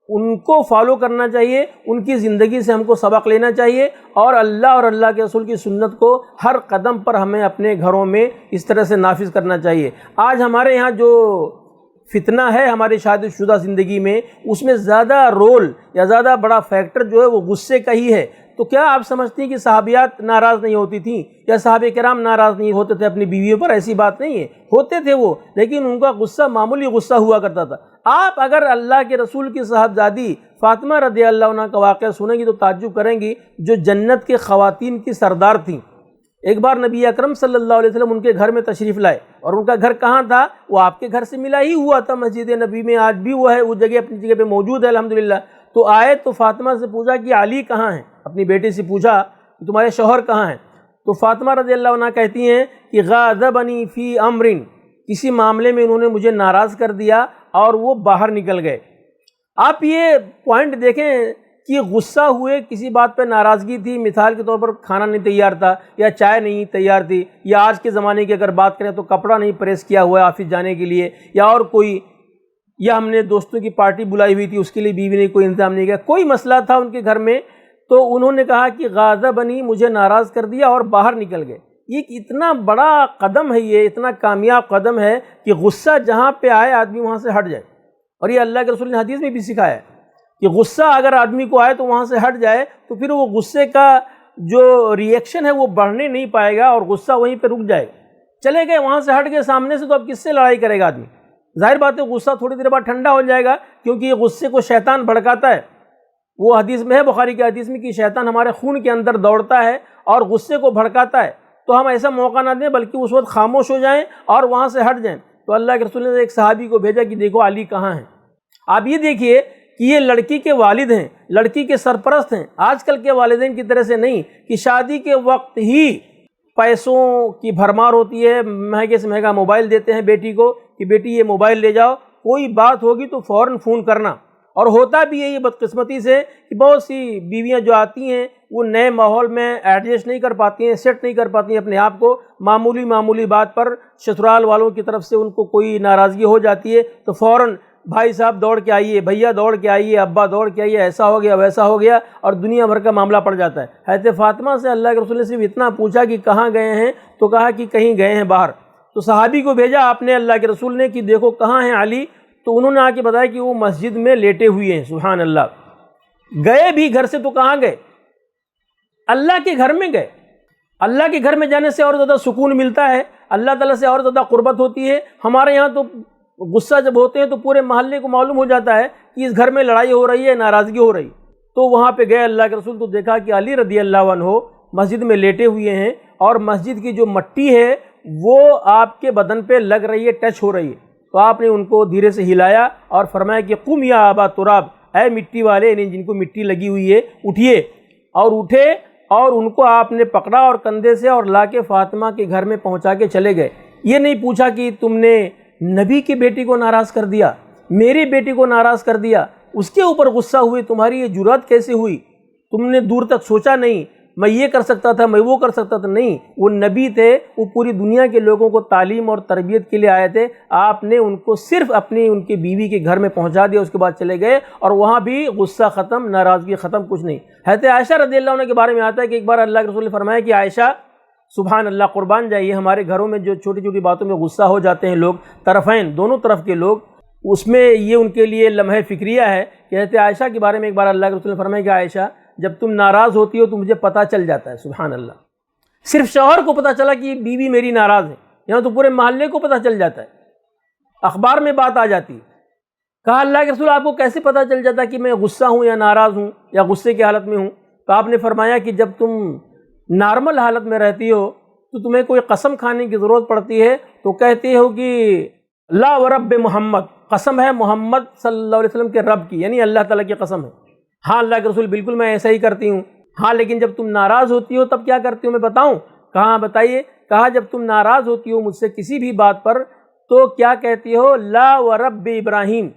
ان کو فالو کرنا چاہیے، ان کی زندگی سے ہم کو سبق لینا چاہیے، اور اللہ کے رسول کی سنت کو ہر قدم پر ہمیں اپنے گھروں میں اس طرح سے نافذ کرنا چاہیے۔ آج ہمارے یہاں جو فتنہ ہے ہماری شادی شدہ زندگی میں، اس میں زیادہ رول یا زیادہ بڑا فیکٹر جو ہے وہ غصے کا ہی ہے۔ تو کیا آپ سمجھتی ہیں کہ صحابیات ناراض نہیں ہوتی تھیں یا صحابہ کرام ناراض نہیں ہوتے تھے اپنی بیویوں پر؟ ایسی بات نہیں ہے، ہوتے تھے وہ، لیکن ان کا غصہ معمولی غصہ ہوا کرتا تھا۔ آپ اگر اللہ کے رسول کی صاحبزادی فاطمہ رضی اللہ عنہ کا واقعہ سنیں گی تو تعجب کریں گی، جو جنت کے خواتین کی سردار تھیں۔ ایک بار نبی اکرم صلی اللہ علیہ وسلم ان کے گھر میں تشریف لائے، اور ان کا گھر کہاں تھا؟ وہ آپ کے گھر سے ملا ہی ہوا تھا، مسجد نبی میں، آج بھی وہ ہے، وہ جگہ اپنی جگہ پہ موجود ہے الحمدللہ۔ تو آئے تو فاطمہ سے پوچھا کہ علی کہاں ہیں؟ اپنی بیٹی سے پوچھا کہ تمہارے شوہر کہاں ہیں؟ تو فاطمہ رضی اللہ عنہ کہتی ہیں کہ غاضبنی فی امرن، کسی معاملے میں انہوں نے مجھے ناراض کر دیا اور وہ باہر نکل گئے۔ آپ یہ پوائنٹ دیکھیں کہ غصہ ہوئے، کسی بات پہ ناراضگی تھی، مثال کے طور پر کھانا نہیں تیار تھا یا چائے نہیں تیار تھی، یا آج کے زمانے کی اگر بات کریں تو کپڑا نہیں پریس کیا ہوا ہے آفس جانے کے لیے، یا اور کوئی، یا ہم نے دوستوں کی پارٹی بلائی ہوئی تھی اس کے لیے بیوی نے کوئی انتظام نہیں کیا، کوئی مسئلہ تھا ان کے گھر میں، تو انہوں نے کہا کہ غاضبنی، مجھے ناراض کر دیا، اور باہر نکل گئے۔ یہ اتنا بڑا قدم ہے، یہ اتنا کامیاب قدم ہے کہ غصہ جہاں پہ آئے آدمی وہاں سے ہٹ جائے، اور یہ اللہ کے رسول نے حدیث میں بھی سکھایا ہے کہ غصہ اگر آدمی کو آئے تو وہاں سے ہٹ جائے، تو پھر وہ غصے کا جو ریئیکشن ہے وہ بڑھنے نہیں پائے گا، اور غصہ وہیں پہ رک جائے گا۔ چلے گئے وہاں سے ہٹ گئے سامنے سے، تو اب کس سے لڑائی کرے گا آدمی؟ ظاہر بات ہے غصہ تھوڑی دیر بعد ٹھنڈا ہو جائے گا، کیونکہ یہ غصے کو شیطان بھڑکاتا ہے۔ وہ حدیث میں ہے، بخاری کی حدیث میں، کہ شیطان ہمارے خون کے اندر دوڑتا ہے اور غصے کو بھڑکاتا ہے، تو ہم ایسا موقع نہ دیں بلکہ اس وقت خاموش ہو جائیں اور وہاں سے ہٹ جائیں۔ تو اللہ کے رسول نے ایک صحابی کو بھیجا کہ دیکھو علی کہاں ہیں۔ آپ یہ دیکھیے کہ یہ لڑکی کے والد ہیں، لڑکی کے سرپرست ہیں، آج کل کے والدین کی طرح سے نہیں کہ شادی کے وقت ہی پیسوں کی بھرمار ہوتی ہے، مہنگے سے مہنگا موبائل دیتے ہیں بیٹی کو کہ بیٹی یہ موبائل لے جاؤ، کوئی بات ہوگی تو فوراً فون کرنا۔ اور ہوتا بھی ہے یہ بدقسمتی سے کہ بہت سی بیویاں جو آتی ہیں وہ نئے ماحول میں ایڈجسٹ نہیں کر پاتی ہیں، سیٹ نہیں کر پاتی ہیں اپنے آپ کو، معمولی بات پر سسرال والوں کی طرف سے ان کو کوئی ناراضگی ہو جاتی ہے تو فوراً بھائی صاحب دوڑ کے آئیے، بھیا دوڑ کے آئیے، ابا دوڑ کے آئیے، ایسا ہو گیا ویسا ہو گیا، اور دنیا بھر کا معاملہ پڑ جاتا ہے۔ حضرت فاطمہ سے اللہ کے رسول نے صرف اتنا پوچھا کہ کہاں گئے ہیں، تو کہا کہ کہیں گئے ہیں باہر۔ تو صحابی کو بھیجا آپ نے اللہ کے رسول نے کہ دیکھو کہاں ہیں علی، تو انہوں نے آ کے بتایا کہ وہ مسجد میں لیٹے ہوئے ہیں۔ سبحان اللہ، گئے بھی گھر سے تو کہاں گئے؟ اللہ کے گھر میں گئے۔ اللہ کے گھر میں جانے سے اور زیادہ سکون ملتا ہے، اللہ تعالیٰ سے اور زیادہ قربت ہوتی ہے۔ ہمارے یہاں تو غصہ جب ہوتے ہیں تو پورے محلے کو معلوم ہو جاتا ہے کہ اس گھر میں لڑائی ہو رہی ہے، ناراضگی ہو رہی۔ تو وہاں پہ گئے اللہ کے رسول، تو دیکھا کہ علی رضی اللہ عنہ مسجد میں لیٹے ہوئے ہیں، اور مسجد کی جو مٹی ہے وہ آپ کے بدن پہ لگ رہی ہے، ٹچ ہو رہی ہے۔ تو آپ نے ان کو دھیرے سے ہلایا اور فرمایا کہ قم یا ابا تراب، اے مٹی والے، یعنی جن کو مٹی لگی ہوئی ہے، اٹھیے۔ اور اٹھے اور ان کو آپ نے پکڑا اور کندھے سے اور لا کے فاطمہ کے گھر میں پہنچا کے چلے گئے۔ یہ نہیں پوچھا کہ تم نے نبی کی بیٹی کو ناراض کر دیا، میری بیٹی کو ناراض کر دیا، اس کے اوپر غصہ ہوئے، تمہاری یہ جرأت کیسے ہوئی، تم نے دور تک سوچا نہیں، میں یہ کر سکتا تھا، میں وہ کر سکتا تھا؟ نہیں، وہ نبی تھے، وہ پوری دنیا کے لوگوں کو تعلیم اور تربیت کے لیے آئے تھے۔ آپ نے ان کو صرف ان کی بیوی کے گھر میں پہنچا دیا، اس کے بعد چلے گئے، اور وہاں بھی غصہ ختم، ناراضگی ختم، کچھ نہیں۔ حضرت عائشہ رضی اللہ عنہ کے بارے میں آتا ہے کہ ایک بار اللہ کے رسول نے فرمایا کہ عائشہ، سبحان اللہ، قربان جائیے، ہمارے گھروں میں جو چھوٹی چھوٹی باتوں میں غصہ ہو جاتے ہیں لوگ، طرفین، دونوں طرف کے لوگ، اس میں یہ ان کے لیے لمحہ فکریہ ہے کہ حضرت عائشہ کے بارے میں ایک بار اللہ کے رسول نے فرمایا کہ عائشہ، جب تم ناراض ہوتی ہو تو مجھے پتہ چل جاتا ہے۔ سبحان اللہ، صرف شوہر کو پتہ چلا کہ بیوی میری ناراض ہے، یہاں تو پورے محلے کو پتہ چل جاتا ہے، اخبار میں بات آ جاتی ہے۔ کہا اللہ کے رسول، آپ کو کیسے پتہ چل جاتا کہ میں غصہ ہوں یا ناراض ہوں یا غصے کی حالت میں ہوں؟ تو آپ نے فرمایا کہ جب تم نارمل حالت میں رہتی ہو تو تمہیں کوئی قسم کھانے کی ضرورت پڑتی ہے تو کہتے ہو کہ لا ورب محمد، قسم ہے محمد صلی اللہ علیہ وسلم کے رب کی، یعنی اللہ تعالیٰ کی قسم ہے۔ ہاں اللہ کے رسول، بالکل میں ایسا ہی کرتی ہوں۔ ہاں لیکن جب تم ناراض ہوتی ہو تب کیا کرتی ہو، میں بتاؤں؟ کہاں بتائیے؟ کہا جب تم ناراض ہوتی ہو مجھ سے کسی بھی بات پر تو کیا کہتی ہو؟ لا ورب ابراہیم،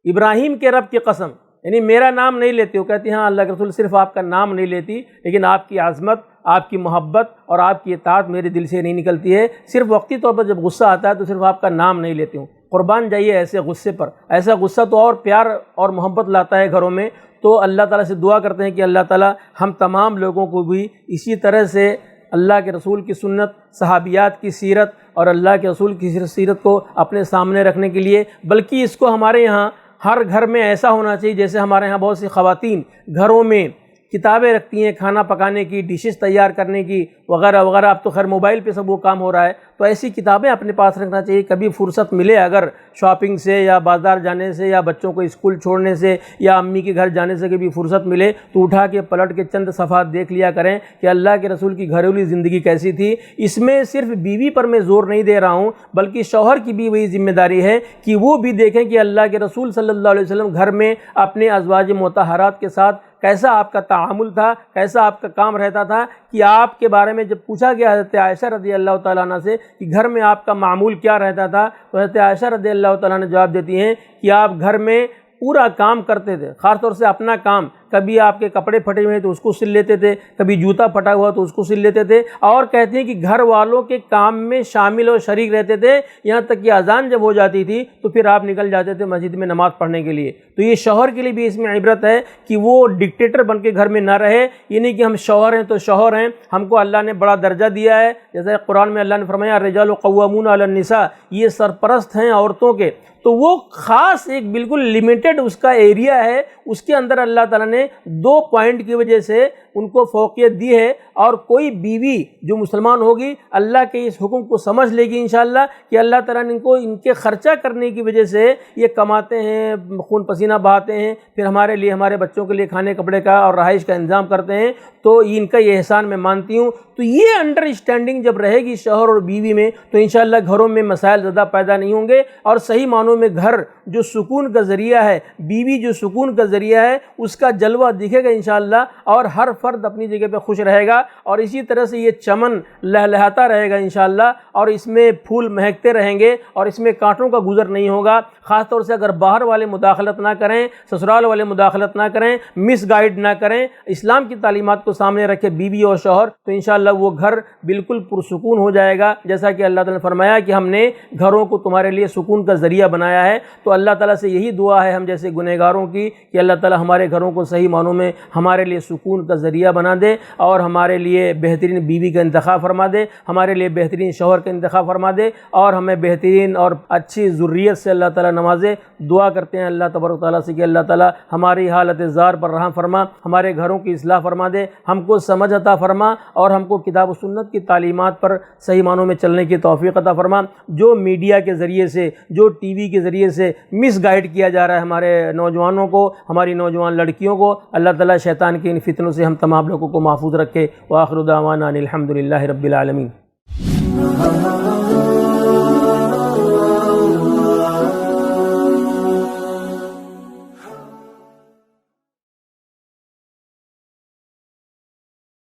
ابراہیم کے رب کی قسم، یعنی میرا نام نہیں لیتے ہو۔ کہتی ہاں اللہ کے رسول، صرف آپ کا نام نہیں لیتی، لیکن آپ کی عظمت، آپ کی محبت اور آپ کی اطاعت میرے دل سے نہیں نکلتی ہے، صرف وقتی طور پر جب غصہ آتا ہے تو صرف آپ کا نام نہیں لیتی ہوں۔ قربان جائیے ایسے غصے پر، ایسا غصہ تو اور پیار اور محبت لاتا ہے گھروں میں۔ تو اللہ تعالیٰ سے دعا کرتے ہیں کہ اللہ تعالیٰ ہم تمام لوگوں کو بھی اسی طرح سے اللہ کے رسول کی سنت، صحابیات کی سیرت اور اللہ کے رسول کی سیرت کو اپنے سامنے رکھنے کے لیے، بلکہ اس کو ہمارے یہاں ہر گھر میں ایسا ہونا چاہیے جیسے ہمارے یہاں بہت سی خواتین گھروں میں کتابیں رکھتی ہیں کھانا پکانے کی، ڈشز تیار کرنے کی وغیرہ وغیرہ۔ اب تو خیر موبائل پہ سب وہ کام ہو رہا ہے، تو ایسی کتابیں اپنے پاس رکھنا چاہیے۔ کبھی فرصت ملے اگر شاپنگ سے یا بازار جانے سے یا بچوں کو اسکول چھوڑنے سے یا امی کے گھر جانے سے کبھی فرصت ملے تو اٹھا کے پلٹ کے چند صفحات دیکھ لیا کریں کہ اللہ کے رسول کی گھریلو زندگی کیسی تھی۔ اس میں صرف بیوی پر میں زور نہیں دے رہا ہوں، بلکہ شوہر کی بھی وہی ذمہ داری ہے کہ وہ بھی دیکھیں کہ اللہ کے رسول صلی اللہ علیہ وسلم گھر میں اپنے ازواج مطہرات کے ساتھ کیسا آپ کا تعامل تھا، کیسا آپ کا کام رہتا تھا، کہ آپ کے بارے میں جب پوچھا گیا حضرت عائشہ رضی اللہ تعالیٰ عنہ سے کہ گھر میں آپ کا معمول کیا رہتا تھا، تو حضرت عائشہ رضی اللہ تعالیٰ عنہ جواب دیتی ہیں کہ آپ گھر میں پورا کام کرتے تھے، خاص طور سے اپنا کام کبھی آپ کے کپڑے پھٹے ہوئے تو اس کو سل لیتے تھے، کبھی جوتا پھٹا ہوا تو اس کو سل لیتے تھے، اور کہتے ہیں کہ گھر والوں کے کام میں شامل اور شریک رہتے تھے، یہاں تک کہ اذان جب ہو جاتی تھی تو پھر آپ نکل جاتے تھے مسجد میں نماز پڑھنے کے لیے۔ تو یہ شوہر کے لیے بھی اس میں عبرت ہے کہ وہ ڈکٹیٹر بن کے گھر میں نہ رہے، یہ نہیں کہ ہم شوہر ہیں تو شوہر ہیں، ہم کو اللہ نے بڑا درجہ دیا ہے، جیسے قرآن میں اللہ نے فرمایا الرجال قوامون علی النساء، یہ سرپرست ہیں عورتوں کے، تو وہ خاص ایک بالکل لمیٹڈ اس کا ایریا ہے، اس کے اندر اللہ تعالیٰ نے 2 پوائنٹ کی وجہ سے ان کو فوقیت دی ہے، اور کوئی بیوی جو مسلمان ہوگی اللہ کے اس حکم کو سمجھ لے گی انشاءاللہ کہ اللہ تعالیٰ نے ان کے خرچہ کرنے کی وجہ سے یہ کماتے ہیں، خون پسینہ بہاتے ہیں، پھر ہمارے لیے ہمارے بچوں کے لیے کھانے کپڑے کا اور رہائش کا انتظام کرتے ہیں، تو ان کا یہ احسان میں مانتی ہوں۔ تو یہ انڈرسٹینڈنگ جب رہے گی شوہر اور بیوی میں تو انشاءاللہ گھروں میں مسائل زیادہ پیدا نہیں ہوں گے، اور صحیح معنوں میں گھر جو سکون کا ذریعہ ہے، بیوی جو سکون کا ذریعہ ہے، اس کا جلوہ دکھے گا انشاءاللہ، اور ہر فرد اپنی جگہ پہ خوش رہے گا، اور اسی طرح سے یہ چمن لہلہاتا رہے گا انشاءاللہ، اور اس میں پھول مہکتے رہیں گے، اور اس میں کانٹوں کا گزر نہیں ہوگا۔ خاص طور سے اگر باہر والے مداخلت نہ کریں، سسرال والے مداخلت نہ کریں، مس گائیڈ نہ کریں، اسلام کی تعلیمات کو سامنے رکھے بیوی اور شوہر، تو انشاءاللہ وہ گھر بالکل پرسکون ہو جائے گا، جیسا کہ اللہ تعالیٰ نے فرمایا کہ ہم نے گھروں کو تمہارے لیے سکون کا ذریعہ بنایا ہے۔ تو اللہ تعالیٰ سے یہی دعا ہے ہم جیسے گنہگاروں کی کہ اللہ تعالیٰ ہمارے گھروں کو صحیح معنوں میں ہمارے لیے سکون کا ذریعہ بنا دے، اور ہمارے لیے بہترین بیوی کا انتخاب فرما دے، ہمارے لیے بہترین شوہر کا انتخاب فرما دے، اور ہمیں بہترین اور اچھی ذریت سے اللہ تعالیٰ نوازے۔ دعا کرتے ہیں اللہ تبارک و تعالیٰ سے کہ اللہ تعالیٰ ہماری حالت زار پر رحم فرما، ہمارے گھروں کی اصلاح فرما دے، ہم کو سمجھ عطا فرما، اور ہم کو کتاب و سنت کی تعلیمات پر صحیح معنوں میں چلنے کی توفیق عطا فرما۔ جو میڈیا کے ذریعے سے، جو ٹی وی کے ذریعے سے مس گائیڈ کیا جا رہا ہے ہمارے نوجوانوں کو، ہماری نوجوان لڑکیوں کو، اللہ تعالیٰ شیطان کے ان فتنوں سے ہم تمام لوگوں کو محفوظ رکھے۔ وآخر دعوانا ان الحمد للہ رب العالمین۔